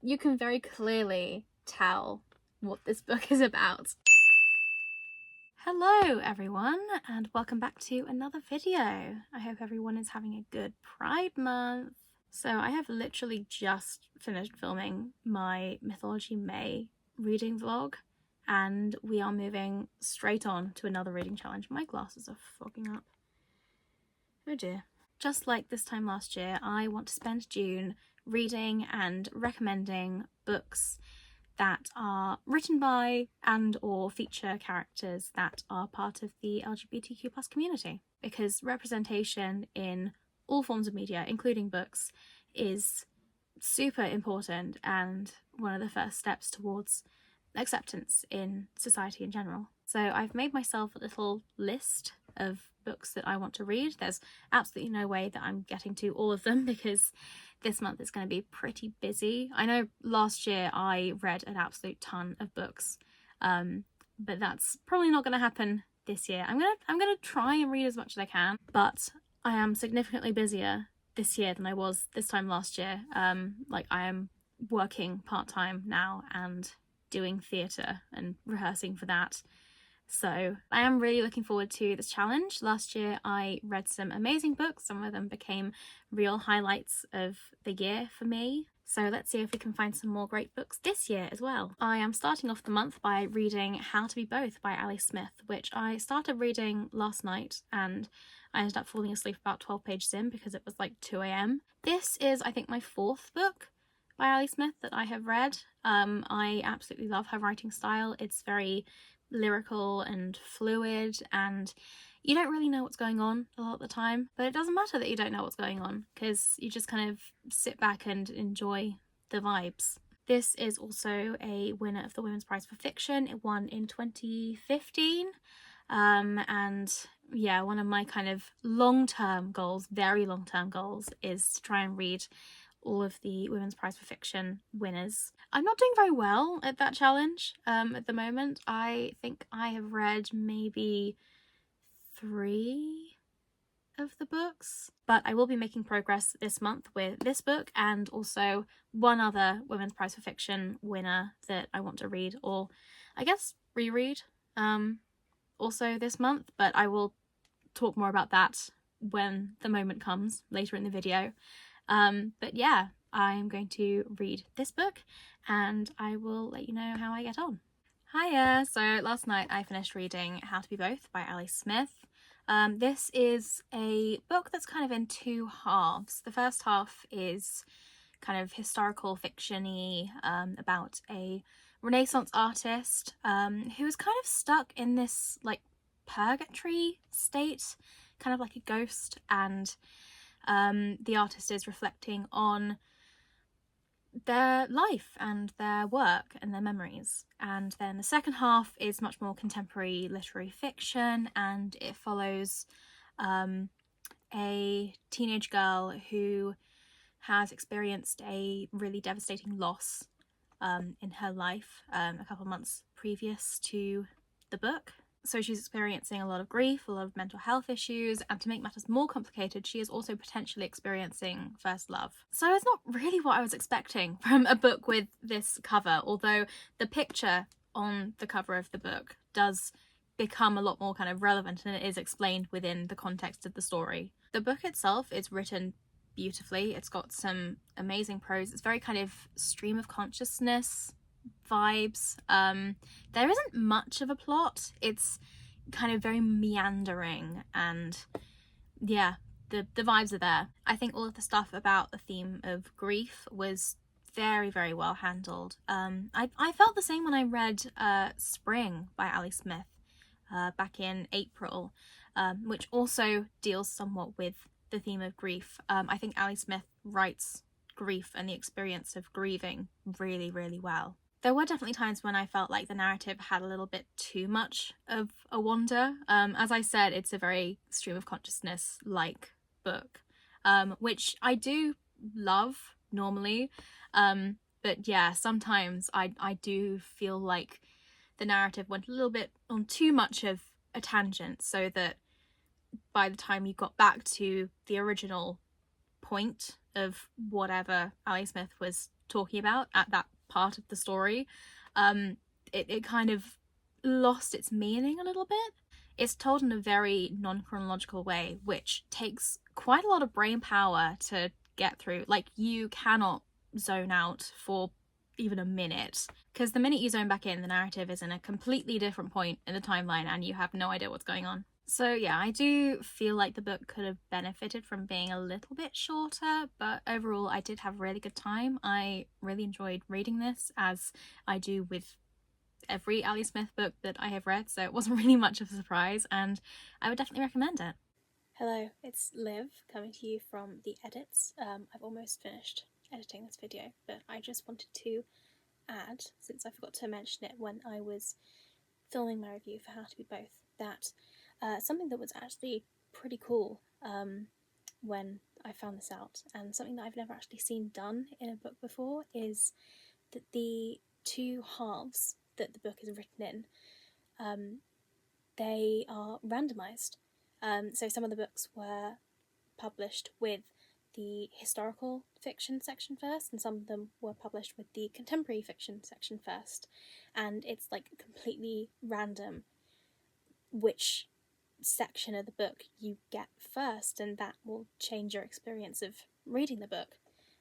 you can very clearly tell what this book is about. Hello everyone, and welcome back to another video. I hope everyone is having a good Pride Month. So I have literally just finished filming my Mythology May reading vlog, and we are moving straight on to another reading challenge. My glasses are fogging up. Oh dear. Just like this time last year, I want to spend June reading and recommending books that are written by and or feature characters that are part of the LGBTQ+ community, because representation in all forms of media, including books, is super important and one of the first steps towards acceptance in society in general. So I've made myself a little list of books that I want to read. There's absolutely no way that I'm getting to all of them because this month is going to be pretty busy. I know last year I read an absolute ton of books, but that's probably not going to happen this year. I'm gonna try and read as much as I can, but I am significantly busier this year than I was this time last year. Like, I am working part-time now and doing theatre and rehearsing for that. So I am really looking forward to this challenge. Last year I read some amazing books. Some of them became real highlights of the year for me. So let's see if we can find some more great books this year as well. I am starting off the month by reading How to Be Both by Ali Smith, which I started reading last night and I ended up falling asleep about 12 pages in because it was like 2 a.m. This is, I think, my fourth book by Ali Smith that I have read. I absolutely love her writing style. It's very lyrical and fluid, and you don't really know what's going on a lot of the time, but it doesn't matter that you don't know what's going on because you just kind of sit back and enjoy the vibes. This is also a winner of the Women's Prize for Fiction. It won in 2015, and yeah, one of my kind of long-term goals, very long-term goals, is to try and read all of the Women's Prize for Fiction winners. I'm not doing very well at that challenge at the moment. I think I have read maybe 3 of the books, but I will be making progress this month with this book and also one other Women's Prize for Fiction winner that I want to read, or I guess reread, also this month, but I will talk more about that when the moment comes later in the video. But yeah, I'm going to read this book and I will let you know how I get on. Hiya! So last night I finished reading How to Be Both by Ali Smith. This is a book that's kind of in 2 halves. The first half is kind of historical fiction-y, about a Renaissance artist who is kind of stuck in this like purgatory state, kind of like a ghost, and the artist is reflecting on their life and their work and their memories. And then the second half is much more contemporary literary fiction, and it follows a teenage girl who has experienced a really devastating loss in her life a couple of months previous to the book. So she's experiencing a lot of grief, a lot of mental health issues, and to make matters more complicated, she is also potentially experiencing first love. So it's not really what I was expecting from a book with this cover, although the picture on the cover of the book does become a lot more kind of relevant and it is explained within the context of the story. The book itself is written beautifully. It's got some amazing prose. It's very kind of stream of consciousness vibes. There isn't much of a plot. It's kind of very meandering, and yeah, the vibes are there. I think all of the stuff about the theme of grief was very, very well handled. I felt the same when I read Spring by Ali Smith back in April, which also deals somewhat with the theme of grief. I think Ali Smith writes grief and the experience of grieving really, really well. There were definitely times when I felt like the narrative had a little bit too much of a wander. As I said, it's a very stream of consciousness like book, which I do love normally. But yeah, sometimes I do feel like the narrative went a little bit on too much of a tangent, so that by the time you got back to the original point of whatever Ali Smith was talking about at that part of the story, it kind of lost its meaning a little bit. It's told in a very non-chronological way, which takes quite a lot of brain power to get through. Like, you cannot zone out for even a minute, because the minute you zone back in, the narrative is in a completely different point in the timeline and you have no idea what's going on. So yeah, I do feel like the book could have benefited from being a little bit shorter, but overall I did have a really good time. I really enjoyed reading this, as I do with every Ali Smith book that I have read, so it wasn't really much of a surprise, and I would definitely recommend it. Hello, it's Liv coming to you from the edits. I've almost finished editing this video, but I just wanted to add, since I forgot to mention it when I was filming my review for How to Be Both, that something that was actually pretty cool when I found this out, and something that I've never actually seen done in a book before, is that the two halves that the book is written in, they are randomised. So some of the books were published with the historical fiction section first, and some of them were published with the contemporary fiction section first, and it's like completely random which section of the book you get first, and that will change your experience of reading the book,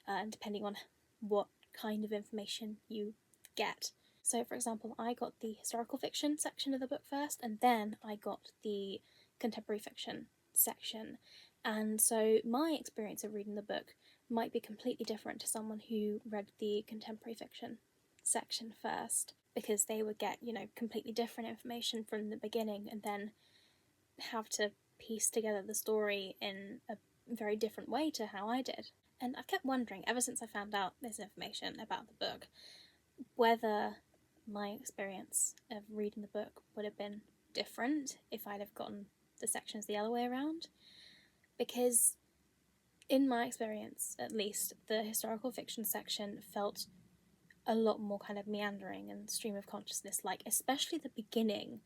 and depending on what kind of information you get. So for example, I got the historical fiction section of the book first, and then I got the contemporary fiction section, and so my experience of reading the book might be completely different to someone who read the contemporary fiction section first, because they would get, you know, completely different information from the beginning and then have to piece together the story in a very different way to how I did. And I've kept wondering, ever since I found out this information about the book, whether my experience of reading the book would have been different if I'd have gotten the sections the other way around. Because in my experience, at least, the historical fiction section felt a lot more kind of meandering and stream of consciousness like, especially the beginning,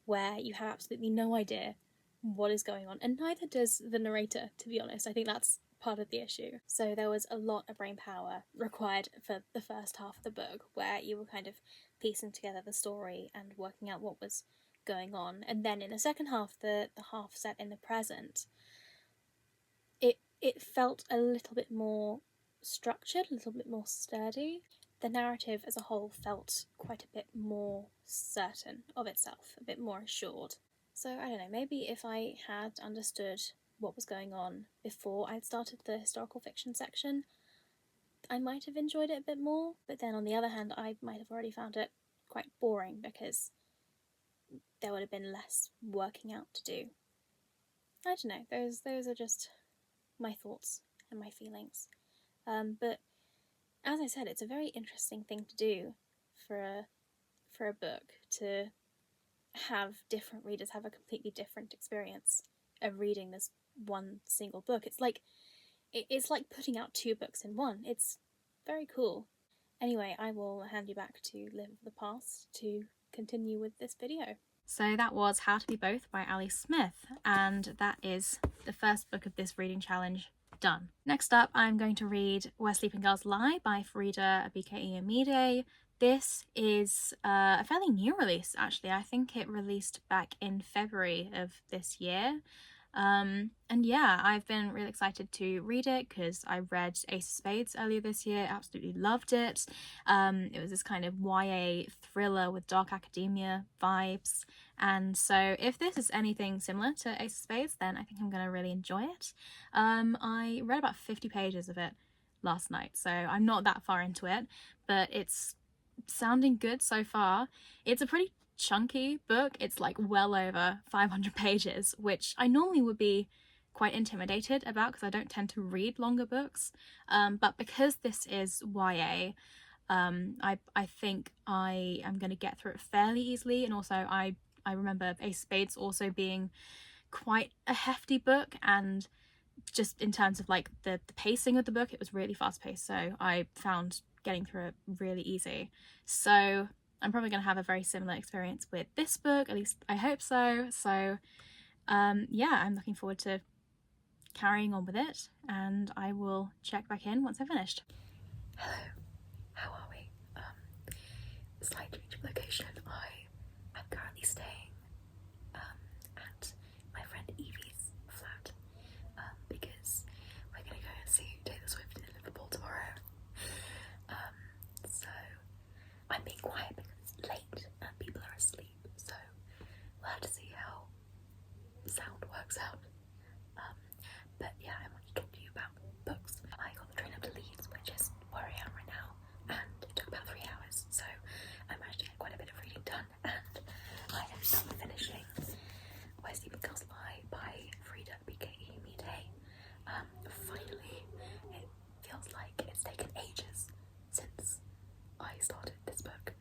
where you have absolutely no idea what is going on, and neither does the narrator, to be honest. I think that's part of the issue. So there was a lot of brain power required for the first half of the book, where you were kind of piecing together the story and working out what was going on, and then in the second half, the half set in the present, it felt a little bit more structured, a little bit more sturdy. The narrative as a whole felt quite a bit more certain of itself, a bit more assured. So I don't know, maybe if I had understood what was going on before I'd started the historical fiction section, I might have enjoyed it a bit more, but then on the other hand, I might have already found it quite boring because there would have been less working out to do. I don't know, those are just my thoughts and my feelings. But as I said, it's a very interesting thing to do for a book, to have different readers have a completely different experience of reading this one single book. It's like putting out two books in one. It's very cool. Anyway, I will hand you back to Live of the Past to continue with this video. So that was How to Be Both by Ali Smith, and that is the first book of this reading challenge done. Next up, I'm going to read Where Sleeping Girls Lie by Farida Abike Amide. This is a fairly new release, actually. I think it released back in February of this year. And yeah, I've been really excited to read it because I read Ace of Spades earlier this year, absolutely loved it. It was this kind of YA thriller with dark academia vibes, and so if this is anything similar to Ace of Spades, then I think I'm going to really enjoy it. I read about 50 pages of it last night, so I'm not that far into it, but it's sounding good so far. It's a pretty chunky book. It's like well over 500 pages, which I normally would be quite intimidated about because I don't tend to read longer books, but because this is YA, I think I am going to get through it fairly easily. And also I remember Ace of Spades also being quite a hefty book, and just in terms of like the pacing of the book, it was really fast paced, so I found getting through it really easy. So I'm probably going to have a very similar experience with this book, at least I hope so. So yeah, I'm looking forward to carrying on with it, and I will check back in once I've finished. Hello, slight change of location. I am currently staying at my friend Evie's flat because we're gonna go and see Taylor Swift in Liverpool tomorrow. So I'm being quiet because it's late and people are asleep, so we'll have to see how sound works out. But yeah, I want to talk to you about books. I got the train up to Leeds, which is where I am right now, and it took about 3 hours, so I managed to get quite a bit of reading done, and I ended up finishing Where Sleeping Girls Lie by Frida BKE Mide. Finally, it feels like it's taken ages since I started this book,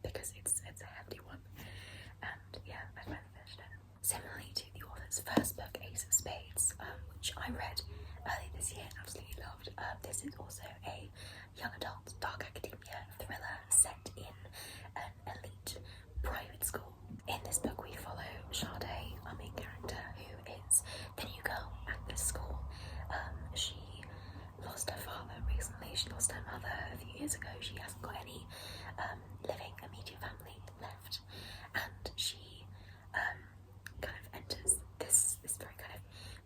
because it's a hefty one, and yeah, I finally finished it. Similarly to the author's first book, Ace of Spades, which I read early this year and absolutely loved, this is also a young adult dark academia thriller set in an elite private school. In this book we follow Sade, our main character, who is the new girl at this school. She lost her father recently, she lost her mother a few years ago, she hasn't got any living immediate family left, and she kind of enters this very kind of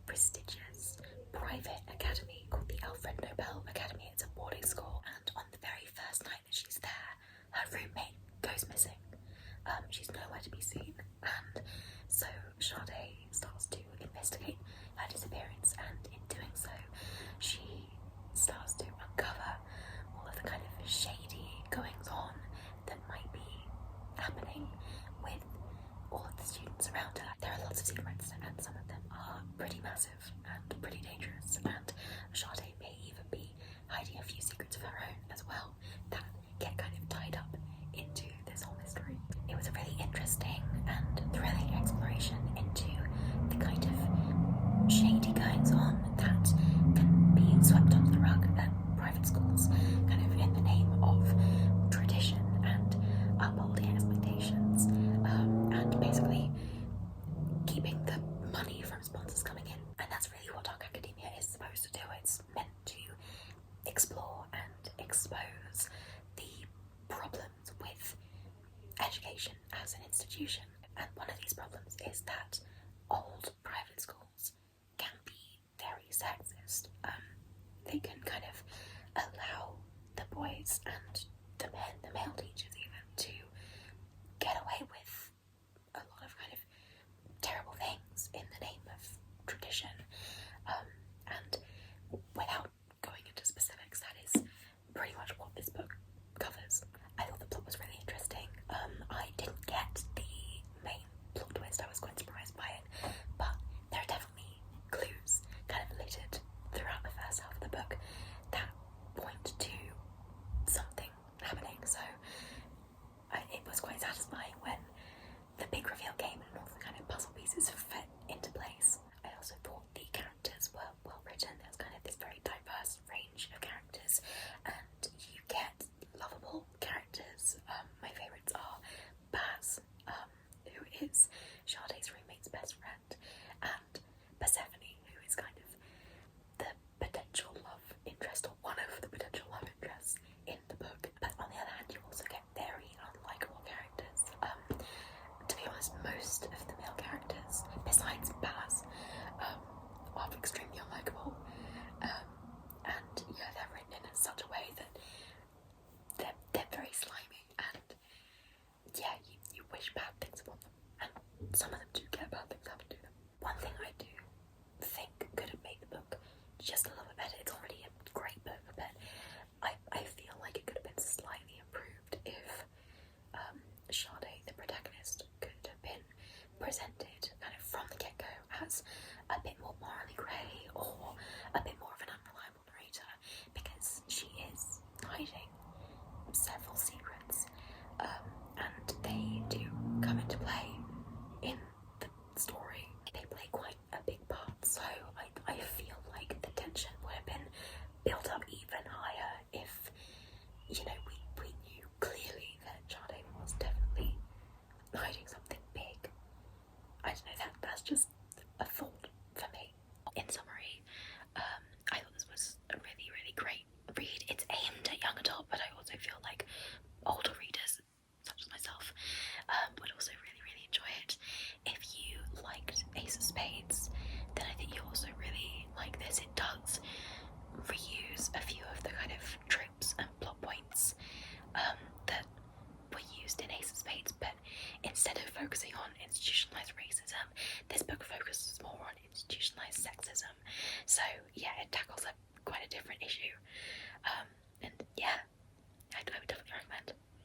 prestigious private academy called the Alfred Nobel Academy. It's a boarding school, and on the very first night that she's there, her roommate goes missing. She's nowhere to be seen, and so Sade starts to investigate her disappearance, and in doing so she starts to uncover all of the kind of shady goings on that might be happening with all of the students around her. There are lots of secrets, and some of them are pretty massive and pretty dangerous, and Sade may even be hiding a few secrets of her own as well that get kind of tied up into this whole mystery. It was a really interesting and thrilling exploration into the kind of shady goings on that can be swept under the rug at private schools, kind of in the name of tradition and upholding expectations, and basically keeping the money from sponsors coming in. And that's really what dark academia is supposed to do. It's meant to explore and expose the problems with education as an institution. And one of these problems is that old private schools can be very sexist. They can kind of allow the boys and the men, the male teachers even, to get away with a lot of kind of terrible things in the name of tradition. And without going into specifics, that is pretty much what this book covers. I thought the plot was really interesting. I didn't get the main plot twist. I was quite surprised by it, but there are definitely clues kind of littered throughout the first half of the book that point to something happening. So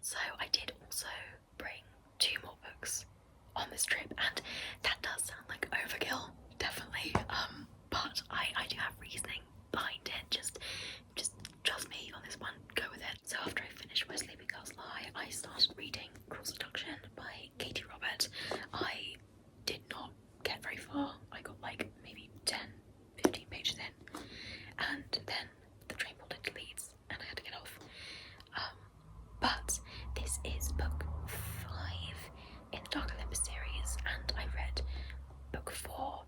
So I did also bring 2 more books on this trip, and that does sound like overkill, definitely. But I do have reasoning behind it. Just trust me on this one. Go with it. So after I finished Where Sleeping Girls Lie, I started reading Cruel Seduction by Katie Robert. I did not get very far. I got like maybe 10, 15 pages in, and then the train pulled into Leeds, and I had to get off. But this is book 5 in the Dark Olympus series, and I read book 4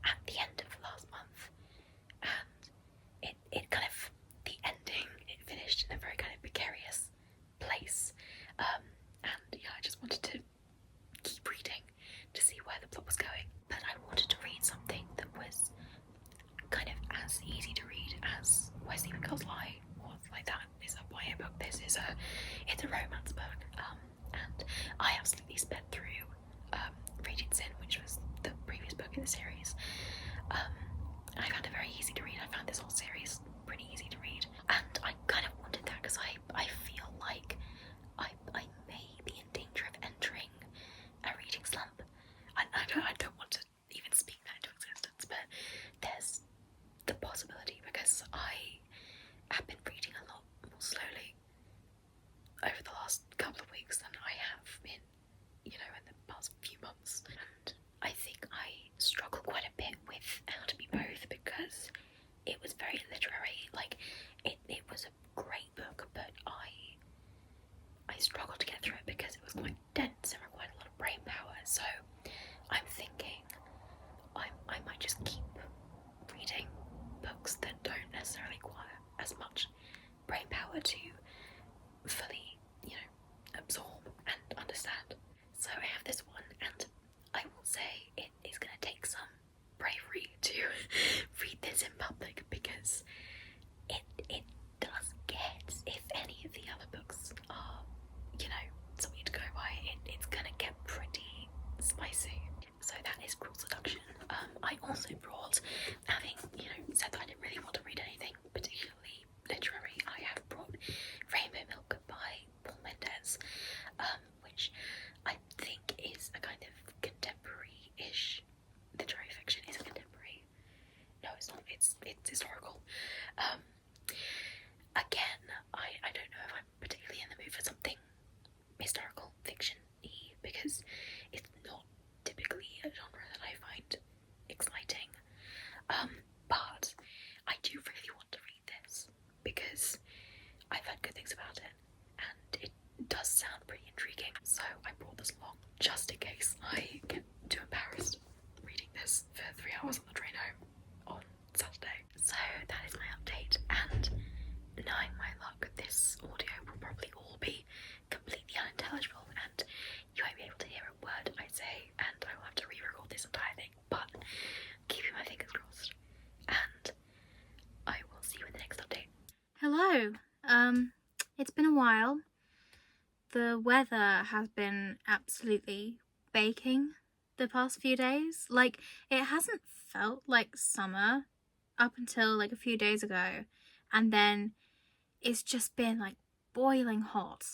at the end of last month, and it kind of, the ending, it finished in a very kind of precarious place, and yeah, I just wanted to keep reading to see where the plot was going, but I wanted to read something that was kind of as easy to read as Where Sleeping Girls Lie was. Like, that is a YA book, it's a romance book, and I absolutely sped through Radiant Sin, which was the previous book in the series. I found it very easy to read. I found this whole series pretty easy to read, and I kind of wanted that because I feel like I may be in danger of entering a reading slump. I don't want to even speak that into existence, but there's the possibility, because I have been reading a lot more slowly over the last couple of weeks than I have in, in the past few months. And I think I struggle quite a bit with how to be both, because it was very literary. Like, it was a great book, but I struggled to get through it because it was quite dense and required a lot of brain power. So I'm thinking I might just keep reading books that don't necessarily require as much brain power to fully, absorb and understand. So I have this one, and I will say it is going to take some bravery to read this in public, because it does get, if any of the other books are, something to go by, it's going to get pretty spicy. So that is Cruel Seduction. I also brought, having, said that I didn't really want to read anything particularly literary, I have brought Rainbow Milk by Paul Mendes, which I think is a kind of contemporary-ish literary fiction. Is it contemporary? No, it's not. It's historical. Again, I don't know if I'm particularly in the mood for something historical fiction-y, because it's not typically a genre that I find exciting. But I do really want to read this because I've heard good things about it, and it does sound pretty intriguing. So I brought this along just in case I get too embarrassed reading this for 3 hours on the train home on Saturday. So that is my update, and knowing my luck, this audio will probably all be completely unintelligible, and you won't be able to hear a word I say, and I will have to re-record this entire thing, but keeping my fingers crossed, and I will see you in the next update. Hello. It's been a while. The weather has been absolutely baking the past few days. Like, it hasn't felt like summer up until like a few days ago, and then it's just been like boiling hot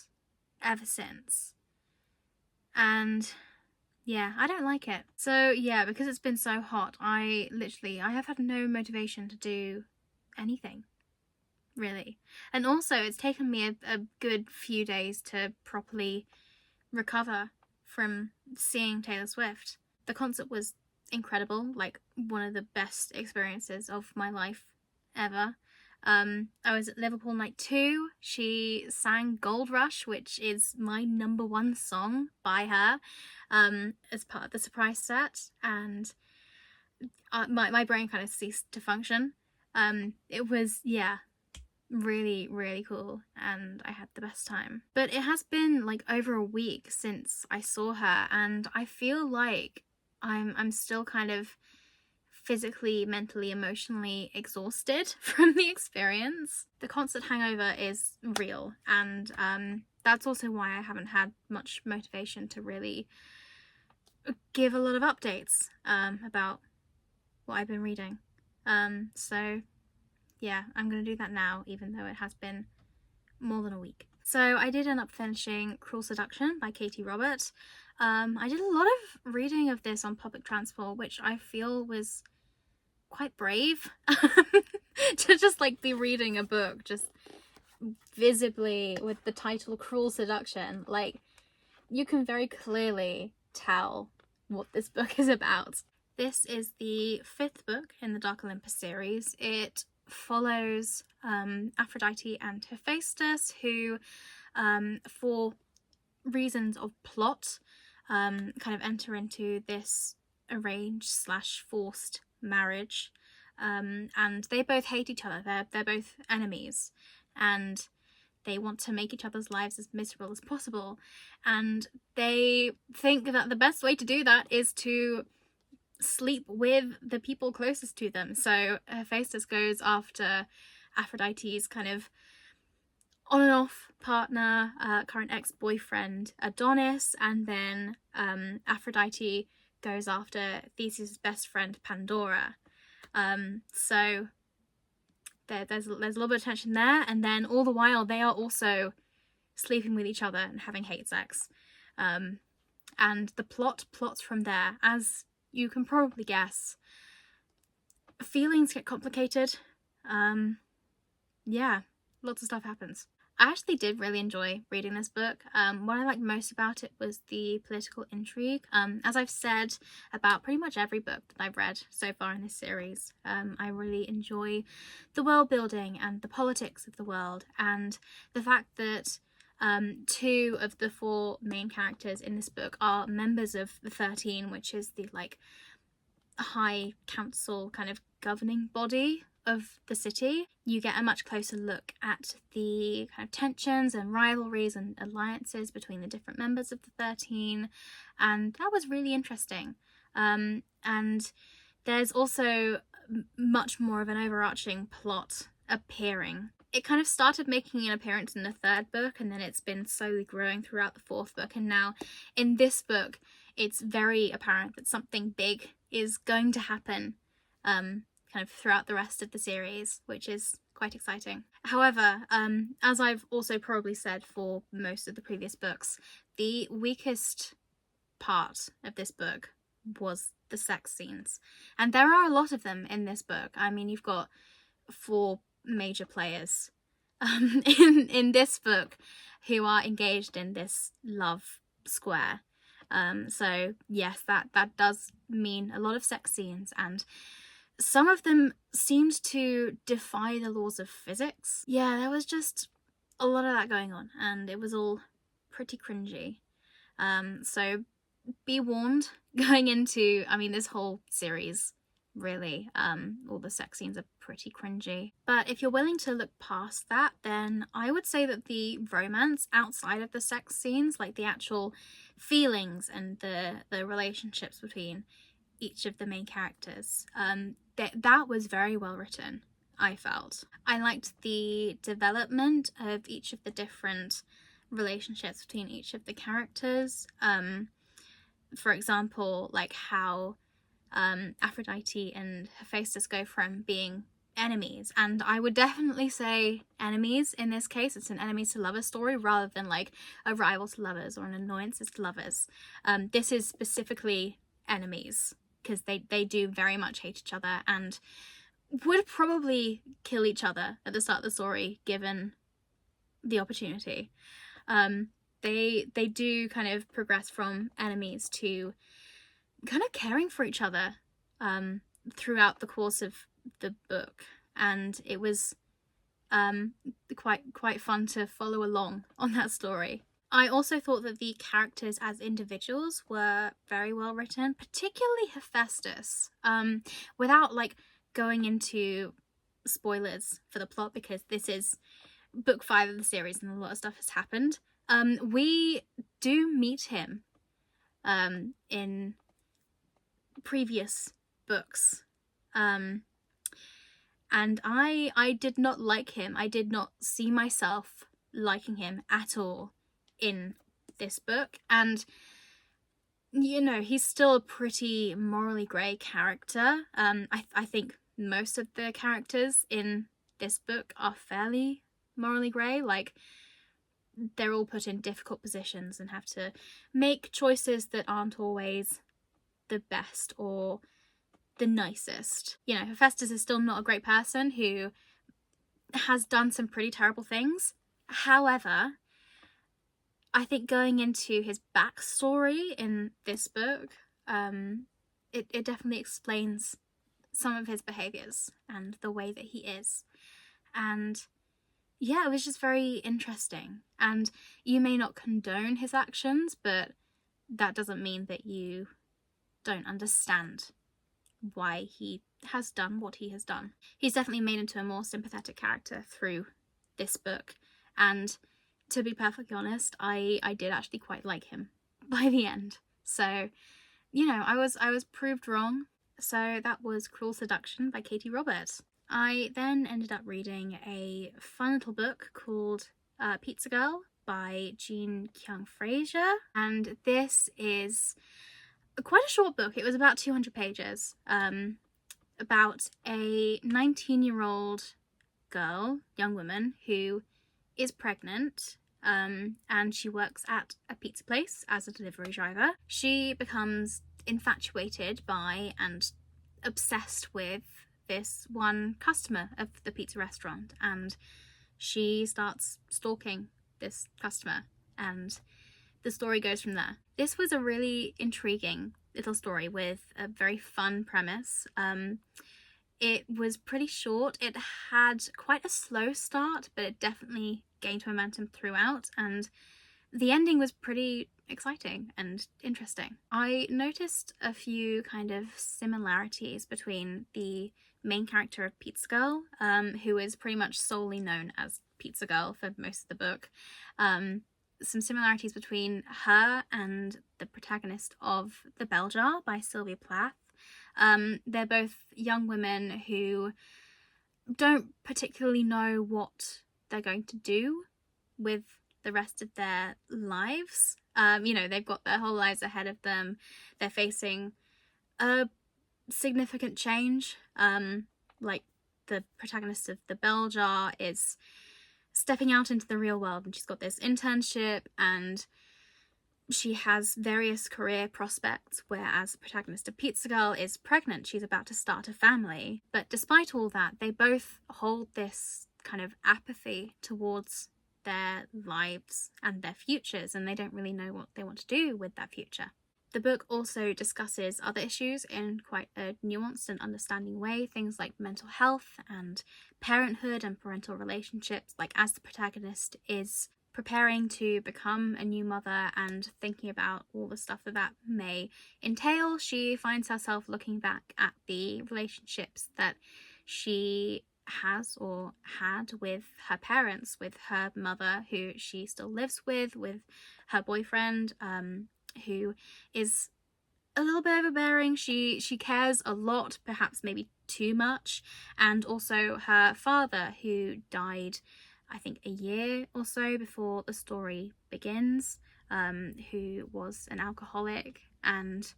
ever since. And yeah, I don't like it. So yeah, because it's been so hot, I have had no motivation to do anything, really. And also, it's taken me a good few days to properly recover from seeing Taylor Swift. The concert was incredible, like one of the best experiences of my life ever. I was at Liverpool night 2. She sang Gold Rush, which is my #1 song by her, as part of the surprise set, and my brain kind of ceased to function. It was, yeah, really, really cool, and I had the best time. But it has been like over a week since I saw her, and I feel like I'm still kind of physically, mentally, emotionally exhausted from the experience. The concert hangover is real, and that's also why I haven't had much motivation to really give a lot of updates about what I've been reading. So yeah, I'm gonna do that now, even though it has been more than a week. So I did end up finishing Cruel Seduction by Katie Robert. I did a lot of reading of this on public transport, which I feel was quite brave to just like be reading a book just visibly with the title Cruel Seduction. Like, you can very clearly tell what this book is about. This is the 5th book in the Dark Olympus series. It follows Aphrodite and Hephaestus, who for reasons of plot kind of enter into this arranged / forced marriage, and they both hate each other. They're both enemies, and they want to make each other's lives as miserable as possible, and they think that the best way to do that is to sleep with the people closest to them. So Hephaestus goes after Aphrodite's kind of on and off partner, current ex-boyfriend Adonis, and then Aphrodite goes after Theseus' best friend Pandora. So there's a little bit of tension there, and then all the while they are also sleeping with each other and having hate sex. And the plots from there, as you can probably guess. Feelings get complicated. Yeah, lots of stuff happens. I actually did really enjoy reading this book. What I liked most about it was the political intrigue. As I've said about pretty much every book that I've read so far in this series, I really enjoy the world building and the politics of the world, and the fact that 2 of the 4 main characters in this book are members of the 13, which is the like high council kind of governing body of the city. You get a much closer look at the kind of tensions and rivalries and alliances between the different members of the 13, and that was really interesting. And there's also much more of an overarching plot appearing. It kind of started making an appearance in the 3rd book, and then it's been slowly growing throughout the 4th book, and now in this book it's very apparent that something big is going to happen kind of throughout the rest of the series, which is quite exciting. However, as I've also probably said for most of the previous books, the weakest part of this book was the sex scenes, and there are a lot of them in this book. I mean, you've got 4 major players in this book who are engaged in this love square. So yes, that does mean a lot of sex scenes, and some of them seemed to defy the laws of physics. Yeah, there was just a lot of that going on, and it was all pretty cringy. So be warned going into, I mean, this whole series, really, all the sex scenes are pretty cringy. But if you're willing to look past that, then I would say that the romance outside of the sex scenes, like the actual feelings and the relationships between each of the main characters, that was very well written, I felt. I liked the development of each of the different relationships between each of the characters. For example, like how Aphrodite and Hephaestus go from being enemies, and I would definitely say enemies in this case. It's an enemies to lovers story rather than like a rival to lovers or an annoyances to lovers. This is specifically enemies, because they do very much hate each other and would probably kill each other at the start of the story given the opportunity. They do kind of progress from enemies to kind of caring for each other throughout the course of the book, and it was quite fun to follow along on that story. I also thought that the characters as individuals were very well written, particularly Hephaestus. Without like going into spoilers for the plot, because this is book 5 of the series and a lot of stuff has happened, we do meet him in previous books, and I did not like him. I did not see myself liking him at all in this book, and you know, he's still a pretty morally grey character. I think most of the characters in this book are fairly morally grey. Like, they're all put in difficult positions and have to make choices that aren't always the best or the nicest. You know, Hephaestus is still not a great person who has done some pretty terrible things. However, I think going into his backstory in this book, it definitely explains some of his behaviors and the way that he is. And yeah, it was just very interesting. And you may not condone his actions, but that doesn't mean that you don't understand why he has done what he has done. He's definitely made into a more sympathetic character through this book, and to be perfectly honest, I did actually quite like him by the end. So, you know, I was proved wrong. So that was Cruel Seduction by Katie Roberts. I then ended up reading a fun little book called Pizza Girl by Jean Kyung Fraser, and this is quite a short book. It was about 200 pages, about a 19-year-old girl, young woman, who is pregnant, and she works at a pizza place as a delivery driver. She becomes infatuated by and obsessed with this one customer of the pizza restaurant, and she starts stalking this customer, and the story goes from there. This was a really intriguing little story with a very fun premise. It was pretty short. It had quite a slow start, but it definitely gained momentum throughout, and the ending was pretty exciting and interesting. I noticed a few kind of similarities between the main character of Pizza Girl, who is pretty much solely known as Pizza Girl for most of the book. Some similarities between her and the protagonist of The Bell Jar by Sylvia Plath. They're both young women who don't particularly know what they're going to do with the rest of their lives. You know, they've got their whole lives ahead of them. They're facing a significant change. Like the protagonist of The Bell Jar is stepping out into the real world, and she's got this internship and she has various career prospects, whereas the protagonist of Pizza Girl is pregnant. She's about to start a family. But despite all that, they both hold this kind of apathy towards their lives and their futures, and they don't really know what they want to do with that future. The book also discusses other issues in quite a nuanced and understanding way, things like mental health and parenthood and parental relationships. Like, as the protagonist is preparing to become a new mother and thinking about all the stuff that may entail, she finds herself looking back at the relationships that she has or had with her parents, with her mother, who she still lives with her boyfriend, who is a little bit overbearing. She cares a lot, perhaps maybe too much, and also her father, who died I think a year or so before the story begins, who was an alcoholic and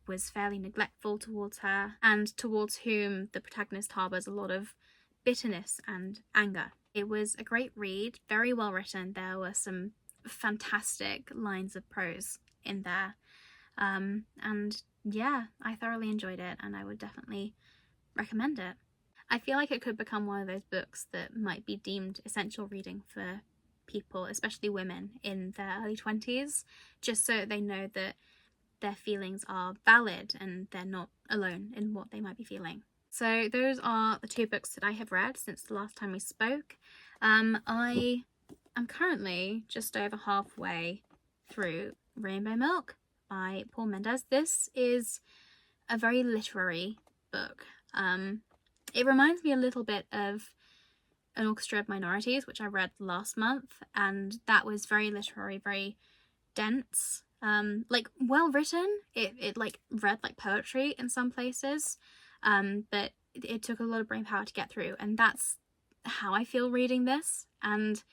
was fairly neglectful towards her, and towards whom the protagonist harbours a lot of bitterness and anger. It was a great read, very well written. There were some fantastic lines of prose in there, and yeah, I thoroughly enjoyed it, and I would definitely recommend it. I feel like it could become one of those books that might be deemed essential reading for people, especially women in their early 20s, just so they know that their feelings are valid and they're not alone in what they might be feeling. So those are the two books that I have read since the last time we spoke. I am currently just over halfway through Rainbow Milk by Paul Mendes. This is a very literary book. It reminds me a little bit of An Orchestra of Minorities, which I read last month, and that was very literary, very dense, like well written. It like read like poetry in some places, but it took a lot of brain power to get through, and that's how I feel reading this. And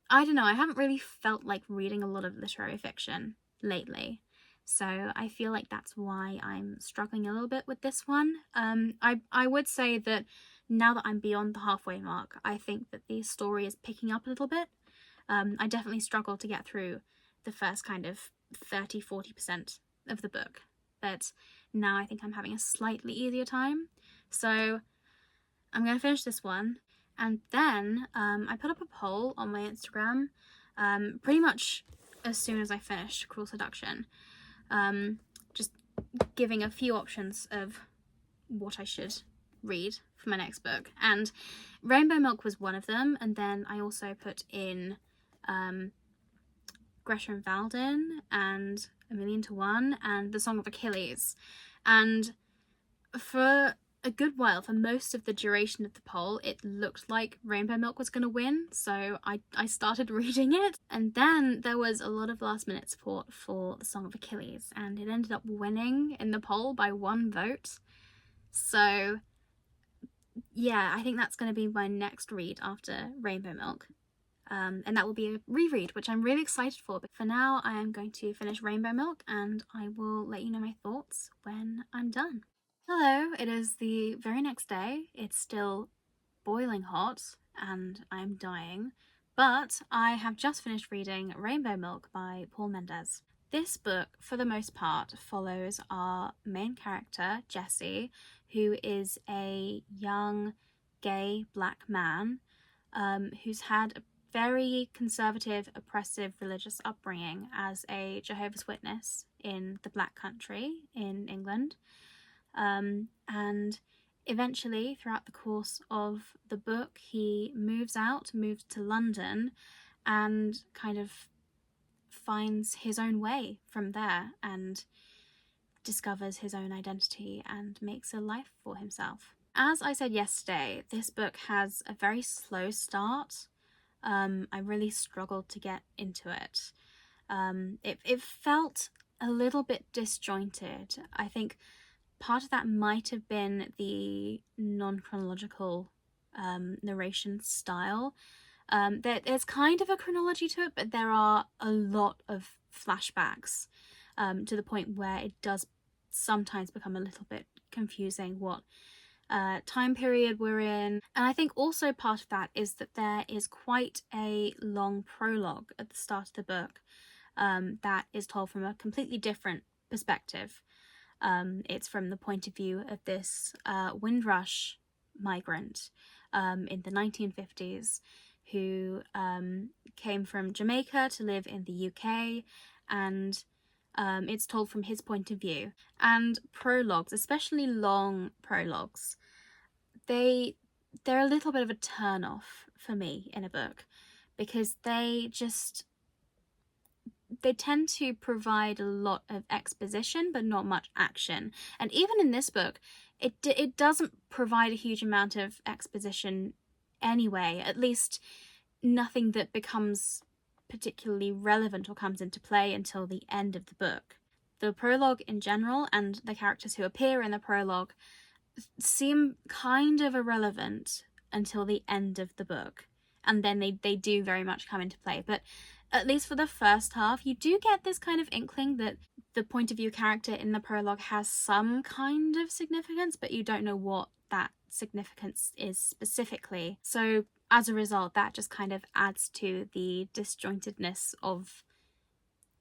I don't know, I haven't really felt like reading a lot of literary fiction lately, so I feel like that's why I'm struggling a little bit with this one. I would say that now that I'm beyond the halfway mark, I think that the story is picking up a little bit. I definitely struggled to get through the first kind of 30-40% of the book, but now I think I'm having a slightly easier time. So I'm going to finish this one, and then I put up a poll on my Instagram pretty much as soon as I finished Cruel Seduction, just giving a few options of what I should read for my next book, and Rainbow Milk was one of them, and then I also put in Gresham Valden and A Million to One and The Song of Achilles. And for a good while, for most of the duration of the poll, it looked like Rainbow Milk was going to win, so I started reading it. And then there was a lot of last minute support for The Song of Achilles, and it ended up winning in the poll by 1 vote. So yeah, I think that's going to be my next read after Rainbow Milk. And that will be a reread, which I'm really excited for. But for now, I am going to finish Rainbow Milk, and I will let you know my thoughts when I'm done. Hello, it is the very next day. It's still boiling hot, and I'm dying. But I have just finished reading Rainbow Milk by Paul Mendes. This book, for the most part, follows our main character, Jesse, who is a young gay black man who's had a very conservative, oppressive religious upbringing as a Jehovah's Witness in the Black Country in England. And eventually, throughout the course of the book, he moves to London, and kind of finds his own way from there and discovers his own identity and makes a life for himself. As I said yesterday, this book has a very slow start. I really struggled to get into it. It felt a little bit disjointed. I think part of that might have been the non-chronological narration style. There's kind of a chronology to it, but there are a lot of flashbacks to the point where it does sometimes become a little bit confusing what time period we're in. And I think also part of that is that there is quite a long prologue at the start of the book that is told from a completely different perspective. It's from the point of view of this Windrush migrant in the 1950s who came from Jamaica to live in the UK, and it's told from his point of view. And prologues, especially long prologues, they're a little bit of a turn off for me in a book, because they tend to provide a lot of exposition but not much action. And even in this book, it doesn't provide a huge amount of exposition anyway, at least nothing that becomes particularly relevant or comes into play until the end of the book. The prologue in general and the characters who appear in the prologue seem kind of irrelevant until the end of the book, and then they do very much come into play. But at least for the first half, you do get this kind of inkling that the point of view character in the prologue has some kind of significance, but you don't know what that significance is specifically. So as a result, that just kind of adds to the disjointedness of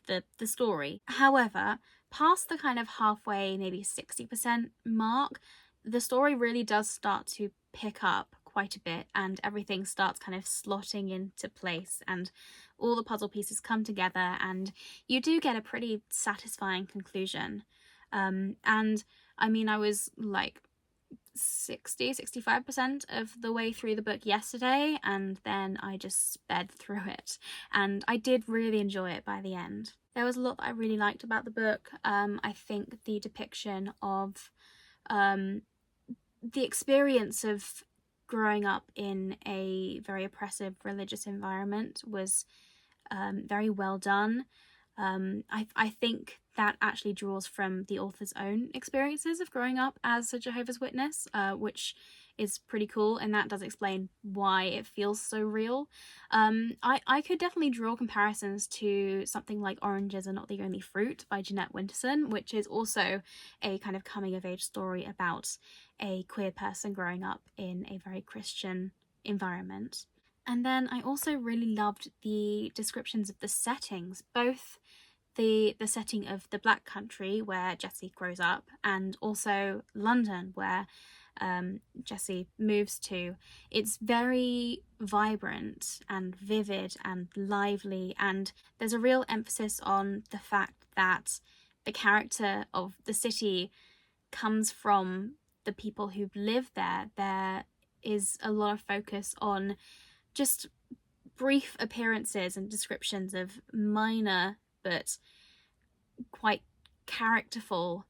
the story. However, past the kind of halfway, maybe 60% mark, the story really does start to pick up quite a bit, and everything starts kind of slotting into place, and all the puzzle pieces come together, and you do get a pretty satisfying conclusion. And I mean, I was like 65% of the way through the book yesterday, and then I just sped through it, and I did really enjoy it by the end. There was a lot that I really liked about the book. I think the depiction of the experience of growing up in a very oppressive religious environment was very well done. I think that actually draws from the author's own experiences of growing up as a Jehovah's Witness, which is pretty cool, and that does explain why it feels so real. I could definitely draw comparisons to something like Oranges Are Not the Only Fruit by Jeanette Winterson, which is also a kind of coming-of-age story about a queer person growing up in a very Christian environment. And then I also really loved the descriptions of the settings, both the setting of the Black Country where Jessie grows up, and also London where Jessie moves to. It's very vibrant and vivid and lively, and there's a real emphasis on the fact that the character of the city comes from the people who live there. There is a lot of focus on just brief appearances and descriptions of minor but quite characterful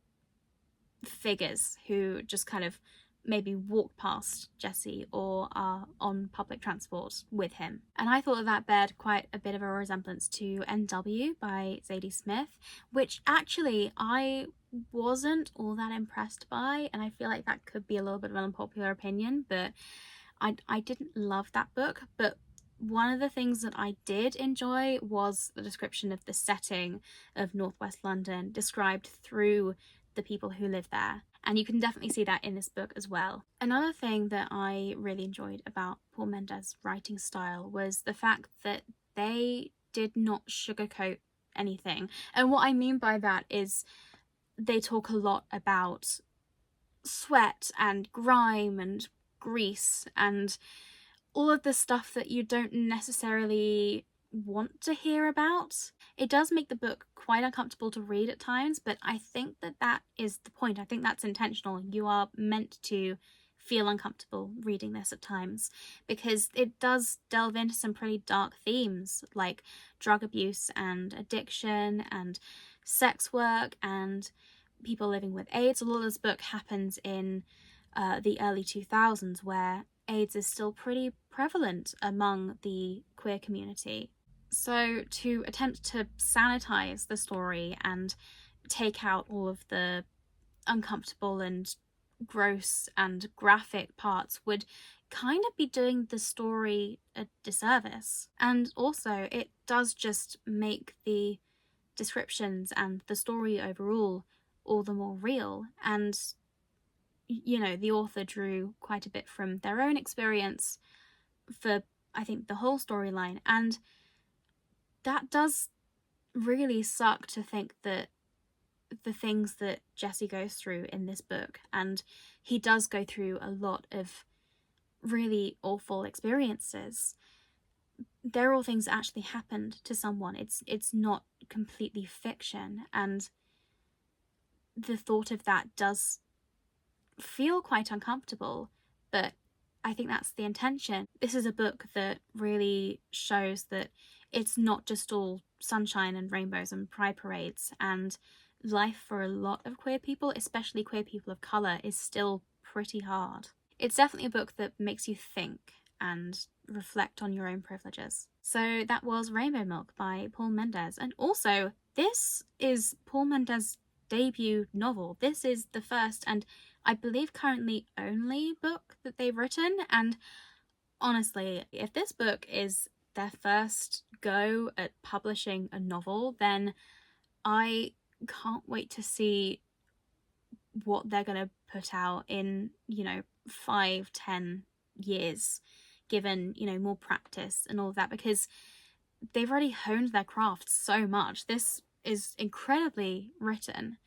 figures who just kind of maybe walk past Jessie or are on public transport with him. And I thought that bared quite a bit of a resemblance to NW by Zadie Smith, which actually I wasn't all that impressed by, and I feel like that could be a little bit of an unpopular opinion, but I didn't love that book. But one of the things that I did enjoy was the description of the setting of northwest London described through the people who live there. And you can definitely see that in this book as well. Another thing that I really enjoyed about Paul Mendes' writing style was the fact that they did not sugarcoat anything. And what I mean by that is they talk a lot about sweat and grime and grease and all of the stuff that you don't necessarily want to hear about. It does make the book quite uncomfortable to read at times, but I think that that is the point. I think that's intentional. You are meant to feel uncomfortable reading this at times because it does delve into some pretty dark themes like drug abuse and addiction and sex work and people living with AIDS. A lot of this book happens in the early 2000s where AIDS is still pretty prevalent among the queer community. So to attempt to sanitize the story and take out all of the uncomfortable and gross and graphic parts would kind of be doing the story a disservice. And also it does just make the descriptions and the story overall all the more real. And you know, the author drew quite a bit from their own experience for, I think, the whole storyline. And that does really suck to think that the things that Jessie goes through in this book, and he does go through a lot of really awful experiences, they're all things that actually happened to someone. It's not completely fiction, and the thought of that does feel quite uncomfortable, but I think that's the intention. This is a book that really shows that it's not just all sunshine and rainbows and pride parades, and life for a lot of queer people, especially queer people of colour, is still pretty hard. It's definitely a book that makes you think and reflect on your own privileges. So that was Rainbow Milk by Paul Mendes. And also, this is Paul Mendes' debut novel. This is the first and I believe currently only book that they've written, and honestly, if this book is their first go at publishing a novel, then I can't wait to see what they're going to put out in, 5-10 years, given, more practice and all of that, because they've already honed their craft so much. This is incredibly written,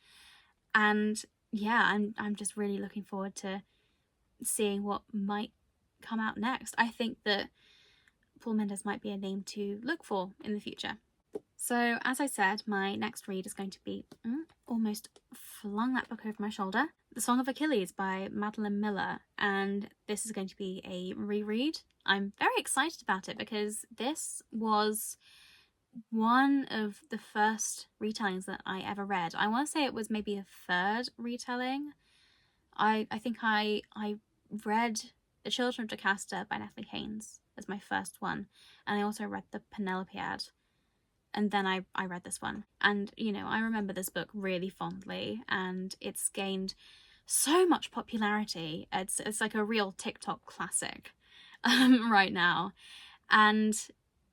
and yeah, I'm just really looking forward to seeing what might come out next. I think that Paul Mendes might be a name to look for in the future. So as I said, my next read is going to be, almost flung that book over my shoulder, The Song of Achilles by Madeline Miller, and this is going to be a reread. I'm very excited about it because this was one of the first retellings that I ever read. I want to say it was maybe a third retelling. I think I read The Children of Jocasta by Natalie Haynes as my first one, and I also read the Penelopiad, and then I read this one. And, I remember this book really fondly, and it's gained so much popularity. It's like a real TikTok classic right now. And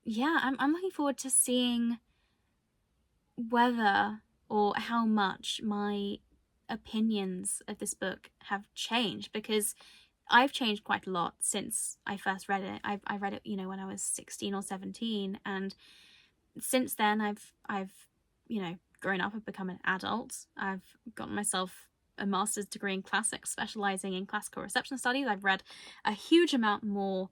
yeah, I'm looking forward to seeing whether or how much my opinions of this book have changed, because I've changed quite a lot since I first read it. I read it, you know, when I was 16 or 17, and since then I've you know, grown up. I've become an adult. I've gotten myself a master's degree in classics, specializing in classical reception studies. I've read a huge amount more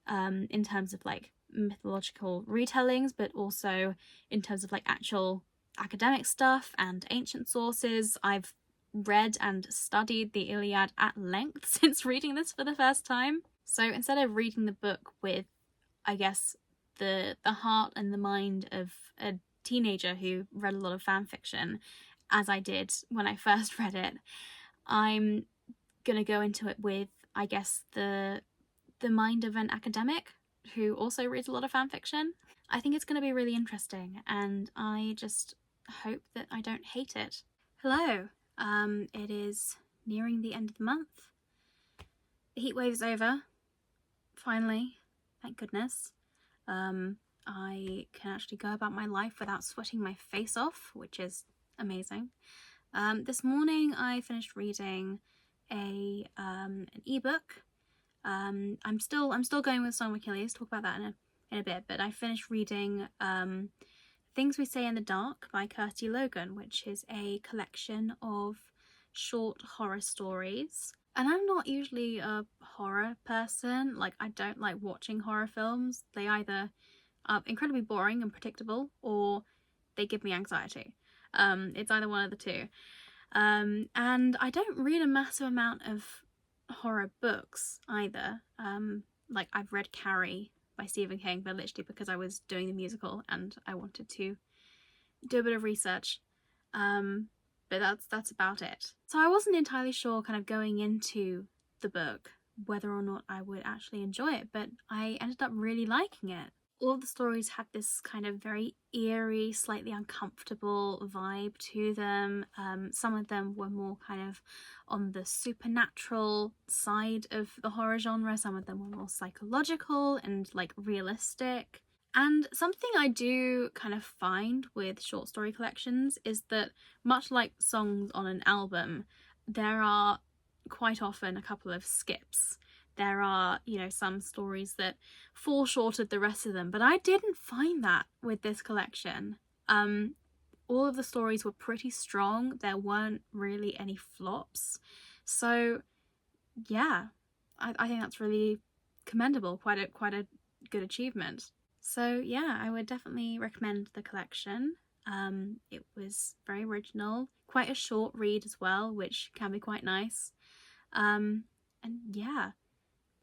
in terms of like mythological retellings, but also in terms of like actual academic stuff and ancient sources. I've read and studied the Iliad at length since reading this for the first time. So instead of reading the book with, I guess, the heart and the mind of a teenager who read a lot of fan fiction, as I did when I first read it, I'm gonna go into it with, I guess, the mind of an academic who also reads a lot of fan fiction. I think it's going to be really interesting, and I just hope that I don't hate it. Hello. It is nearing the end of the month. The heat wave's over. Finally. Thank goodness. I can actually go about my life without sweating my face off, which is amazing. This morning I finished reading an ebook. I'm still going with Song of Achilles. Talk about that in a bit. But I finished reading Things We Say in the Dark by Kirsty Logan, which is a collection of short horror stories. And I'm not usually a horror person. Like, I don't like watching horror films. They either are incredibly boring and predictable, or they give me anxiety. It's either one of the two. And I don't read a massive amount of horror books either. Like, I've read Carrie by Stephen King, but literally because I was doing the musical and I wanted to do a bit of research. But that's about it. So I wasn't entirely sure, kind of going into the book, whether or not I would actually enjoy it, but I ended up really liking it. All of the stories had this kind of very eerie, slightly uncomfortable vibe to them. Some of them were more kind of on the supernatural side of the horror genre. Some of them were more psychological and like realistic. And something I do kind of find with short story collections is that, much like songs on an album, there are quite often a couple of skips. There are, you know, some stories that fall short of the rest of them, but I didn't find that with this collection. All of the stories were pretty strong. There weren't really any flops. So yeah, I think that's really commendable. Quite a good achievement. So yeah, I would definitely recommend the collection. It was very original, quite a short read as well, which can be quite nice. And yeah,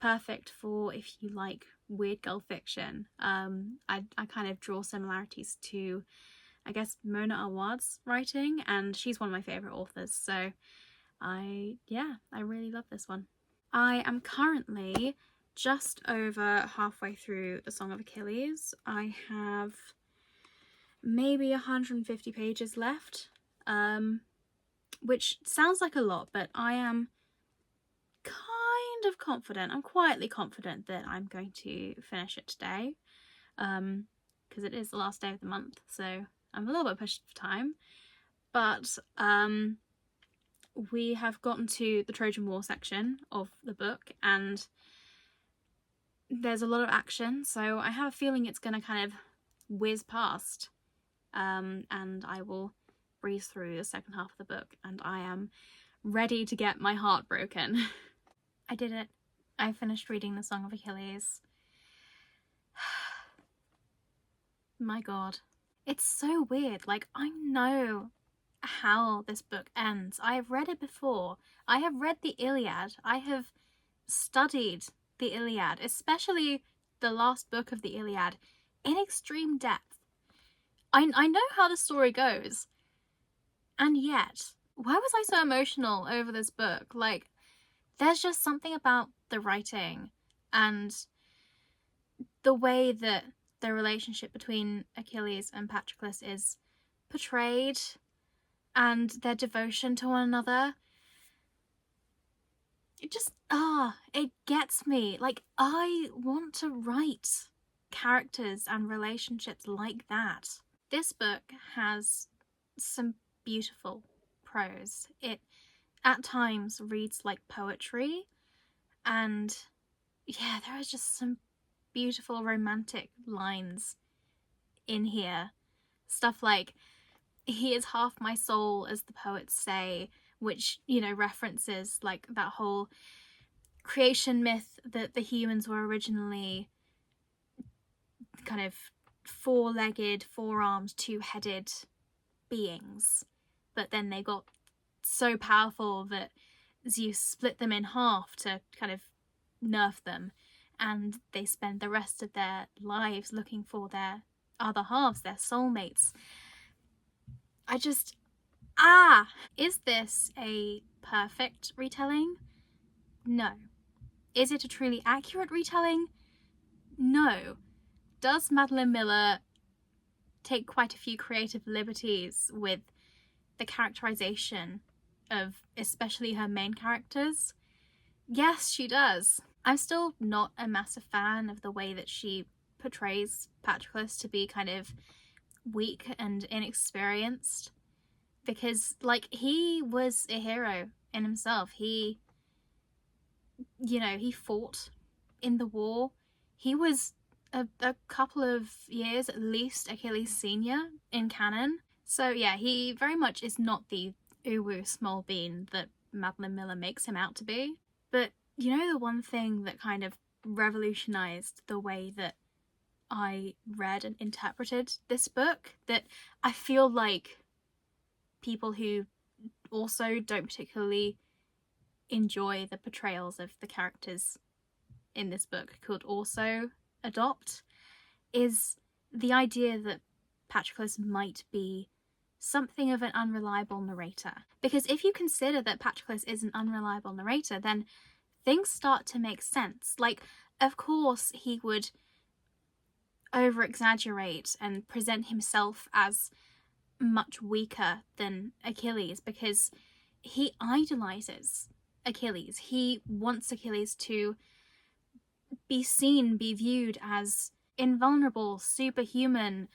perfect for if you like weird girl fiction. I kind of draw similarities to, I guess, Mona Awad's writing, and she's one of my favourite authors, so I really love this one. I am currently just over halfway through The Song of Achilles. I have maybe 150 pages left, which sounds like a lot, but I am kind of confident. I'm quietly confident that I'm going to finish it today, because it is the last day of the month, so I'm a little bit pushed for time. But we have gotten to the Trojan War section of the book, and there's a lot of action, so I have a feeling it's going to kind of whiz past, and I will breeze through the second half of the book, and I am ready to get my heart broken. I did it. I finished reading The Song of Achilles. My god. It's so weird. Like, I know how this book ends. I have read it before. I have read the Iliad. I have studied the Iliad, especially the last book of the Iliad, in extreme depth. I know how the story goes, and yet, why was I so emotional over this book? Like, there's just something about the writing and the way that the relationship between Achilles and Patroclus is portrayed, and their devotion to one another. It just, it gets me. Like, I want to write characters and relationships like that. This book has some beautiful prose. It at times reads like poetry, And yeah, there are just some beautiful romantic lines in here. Stuff like, "He is half my soul, as the poets say," which, you know, references like that whole creation myth that the humans were originally kind of four-legged, four-armed, two-headed beings, but then they got so powerful that Zeus split them in half to kind of nerf them, and they spend the rest of their lives looking for their other halves, their soulmates. I just, is this a perfect retelling? No. Is it a truly accurate retelling? No. Does Madeline Miller take quite a few creative liberties with the characterization of especially her main characters? Yes, she does. I'm still not a massive fan of the way that she portrays Patroclus to be kind of weak and inexperienced, because like, he was a hero in himself. He, you know, he fought in the war. He was a couple of years at least Achilles senior in canon. So yeah, he very much is not the uwu small bean that Madeline Miller makes him out to be. But you know, the one thing that kind of revolutionized the way that I read and interpreted this book, that I feel like people who also don't particularly enjoy the portrayals of the characters in this book could also adopt, is the idea that Patroclus might be something of an unreliable narrator. Because if you consider that Patroclus is an unreliable narrator, then things start to make sense. Like, of course, he would over exaggerate and present himself as much weaker than Achilles because he idolizes Achilles. He wants Achilles to be seen, be viewed as invulnerable, superhuman,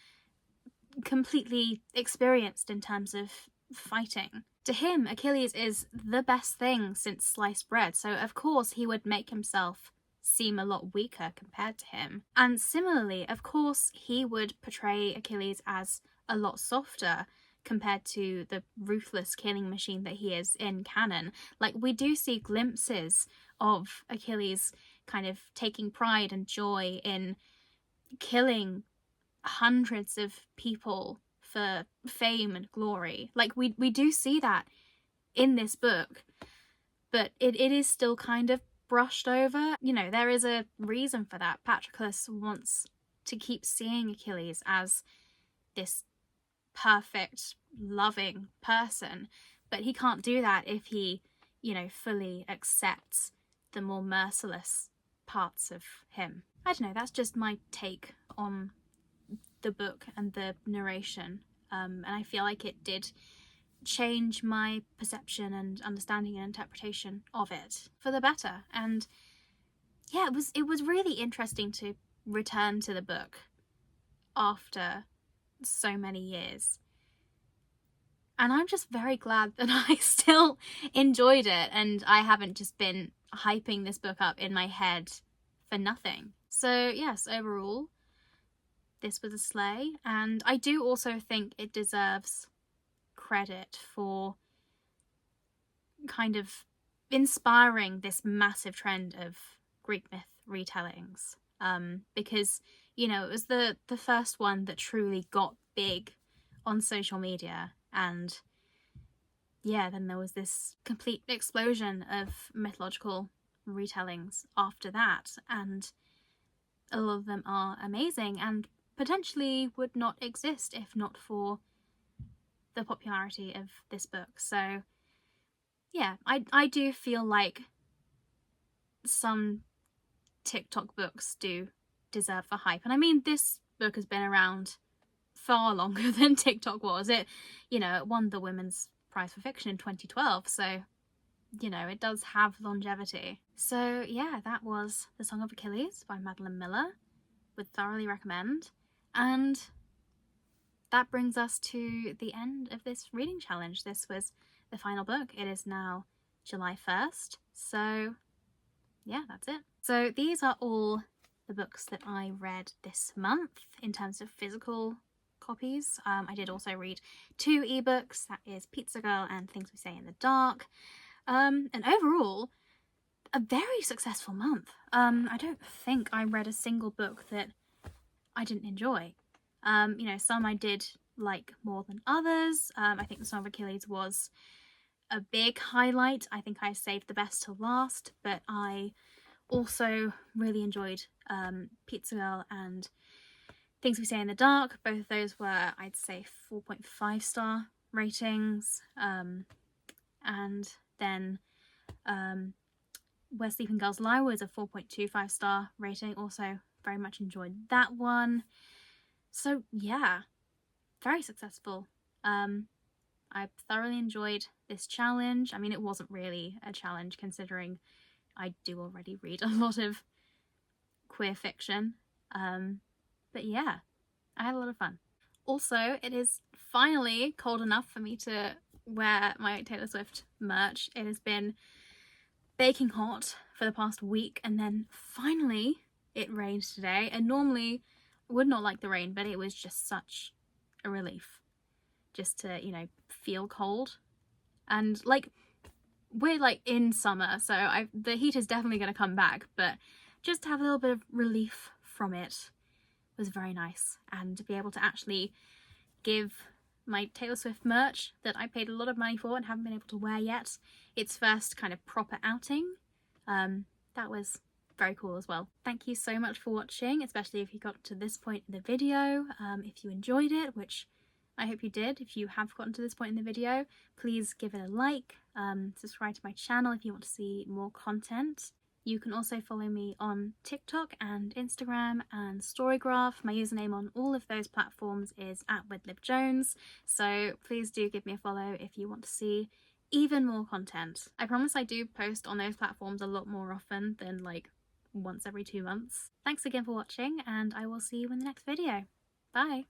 completely experienced in terms of fighting. To him, Achilles is the best thing since sliced bread, so of course he would make himself seem a lot weaker compared to him. And similarly, of course, he would portray Achilles as a lot softer compared to the ruthless killing machine that he is in canon. Like, we do see glimpses of Achilles kind of taking pride and joy in killing hundreds of people for fame and glory. Like, we do see that in this book, but it is still kind of brushed over. You know, there is a reason for that. Patroclus wants to keep seeing Achilles as this perfect, loving person, but he can't do that if he, you know, fully accepts the more merciless parts of him. I don't know, that's just my take on the book and the narration, and I feel like it did change my perception and understanding and interpretation of it for the better. And yeah, it was really interesting to return to the book after so many years, and I'm just very glad that I still enjoyed it and I haven't just been hyping this book up in my head for nothing. So yes, overall, this was a slay, and I do also think it deserves credit for kind of inspiring this massive trend of Greek myth retellings, because, you know, it was the first one that truly got big on social media, and yeah, then there was this complete explosion of mythological retellings after that, and a lot of them are amazing and potentially would not exist if not for the popularity of this book. So yeah, I do feel like some TikTok books do deserve the hype. And I mean, this book has been around far longer than TikTok was. It, you know, it won the Women's Prize for Fiction in 2012, so, you know, it does have longevity. So yeah, that was The Song of Achilles by Madeline Miller. Would thoroughly recommend. And that brings us to the end of this reading challenge. This was the final book. It is now July 1st, so yeah, that's it. So these are all the books that I read this month in terms of physical copies. I did also read 2 ebooks, that is Pizza Girl and Things We Say in the Dark. And overall, a very successful month. I don't think I read a single book that I didn't enjoy. You know, some I did like more than others. I think The Song of Achilles was a big highlight. I think I saved the best to last, but I also really enjoyed Pizza Girl and Things We Say in the Dark. Both of those were, I'd say, 4.5 star ratings. And then Where Sleeping Girls Lie was a 4.25 star rating. Also very much enjoyed that one. So yeah, very successful. I thoroughly enjoyed this challenge. I mean, it wasn't really a challenge considering I do already read a lot of queer fiction. But yeah, I had a lot of fun. Also, it is finally cold enough for me to wear my Taylor Swift merch. It has been baking hot for the past week, and then finally it rained today. And normally I would not like the rain, but it was just such a relief just to, you know, feel cold. And like, we're like in summer, so the heat is definitely going to come back, but just to have a little bit of relief from it was very nice. And to be able to actually give my Taylor Swift merch that I paid a lot of money for and haven't been able to wear yet its first kind of proper outing, that was very cool as well. Thank you so much for watching, especially if you got to this point in the video. If you enjoyed it, which I hope you did. If you have gotten to this point in the video, please give it a like, subscribe to my channel if you want to see more content. You can also follow me on TikTok and Instagram and Storygraph. My username on all of those platforms is @WedlibJones, so please do give me a follow if you want to see even more content. I promise I do post on those platforms a lot more often than like once every 2 months. Thanks again for watching, and I will see you in the next video. Bye!